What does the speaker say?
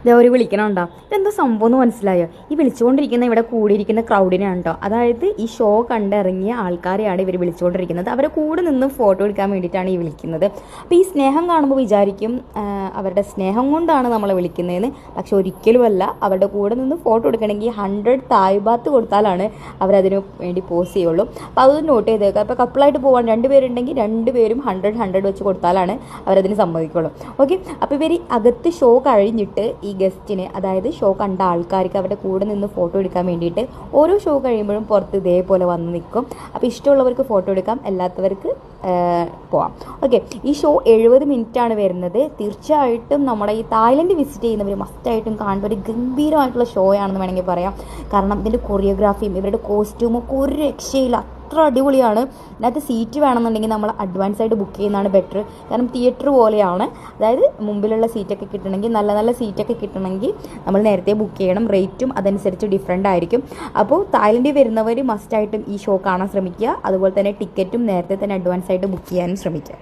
ഇതേ ഒരു വിളിക്കണുണ്ടോ, ഇതെന്താ സംഭവം എന്ന് മനസ്സിലായോ? ഈ വിളിച്ചുകൊണ്ടിരിക്കുന്ന ഇവിടെ കൂടിയിരിക്കുന്ന ക്രൗഡിനെയാണ് കേട്ടോ. അതായത് ഈ ഷോ കണ്ടിറങ്ങിയ ആൾക്കാരെയാണ് ഇവർ വിളിച്ചുകൊണ്ടിരിക്കുന്നത്. അവരെ കൂടെ നിന്ന് ഫോട്ടോ എടുക്കാൻ വേണ്ടിയിട്ടാണ് ഈ വിളിക്കുന്നത്. അപ്പോൾ ഈ സ്നേഹം കാണുമ്പോൾ വിചാരിക്കും അവരുടെ സ്നേഹം കൊണ്ടാണ് നമ്മളെ വിളിക്കുന്നതെന്ന്. പക്ഷെ ഒരിക്കലുമല്ല. അവരുടെ കൂടെ നിന്ന് ഫോട്ടോ എടുക്കണമെങ്കിൽ 100 തായ്ബാത്ത് കൊടുത്താലാണ് അവരതിന് വേണ്ടി പോസ് ചെയ്യുള്ളൂ. അപ്പോൾ അത് നോട്ട് ചെയ്തേക്കുക. അപ്പോൾ കപ്പിളായിട്ട് പോകാൻ 2 പേരുണ്ടെങ്കിൽ 2 പേരും 100 വെച്ച് കൊടുത്താലാണ് അവരതിന് സമ്മതിക്കുള്ളൂ. ഓക്കെ. അപ്പോൾ ഇവർ അകത്ത് ഷോ കഴിഞ്ഞിട്ട് ഈ ഗസ്റ്റിന്, അതായത് ഷോ കണ്ട ആൾക്കാർക്ക് അവരുടെ കൂടെ നിന്ന് ഫോട്ടോ എടുക്കാൻ വേണ്ടിയിട്ട് ഓരോ ഷോ കഴിയുമ്പോഴും പുറത്ത് ഇതേപോലെ വന്ന് നിൽക്കും. അപ്പോൾ ഇഷ്ടമുള്ളവർക്ക് ഫോട്ടോ എടുക്കാം, അല്ലാത്തവർക്ക് പോവാം. ഓക്കെ. ഈ ഷോ 70 മിനിറ്റാണ് വരുന്നത്. തീർച്ചയായിട്ടും നമ്മുടെ ഈ തായ്ലൻഡ് വിസിറ്റ് ചെയ്യുന്നവർ മസ്റ്റായിട്ടും കാണുന്ന ഒരു ഗംഭീരമായിട്ടുള്ള ഷോ ആണെന്ന് വേണമെങ്കിൽ പറയാം. കാരണം ഇതിൻ്റെ കൊറിയോഗ്രാഫിയും ഇവരുടെ കോസ്റ്റ്യൂമും ഒക്കെ ഒരു രക്ഷയില്ല, അത്ര അടിപൊളിയാണ്. ഇതിനകത്ത് സീറ്റ് വേണമെന്നുണ്ടെങ്കിൽ നമ്മൾ അഡ്വാൻസ് ആയിട്ട് ബുക്ക് ചെയ്യുന്നതാണ് ബെറ്റർ. കാരണം തിയേറ്റർ പോലെയാണ്. അതായത് മുമ്പിലുള്ള സീറ്റൊക്കെ കിട്ടണമെങ്കിൽ, നല്ല നല്ല സീറ്റൊക്കെ കിട്ടണമെങ്കിൽ നമ്മൾ നേരത്തെ ബുക്ക് ചെയ്യണം. റേറ്റും അതനുസരിച്ച് ഡിഫറെൻ്റ് ആയിരിക്കും. അപ്പോൾ തായ്ലൻഡിൽ വരുന്നവർ മസ്റ്റായിട്ടും ഈ ഷോ കാണാൻ ശ്രമിക്കുക. അതുപോലെ തന്നെ ടിക്കറ്റും നേരത്തെ തന്നെ അഡ്വാൻസ് ആയിട്ട് ബുക്ക് ചെയ്യാനും ശ്രമിക്കുക.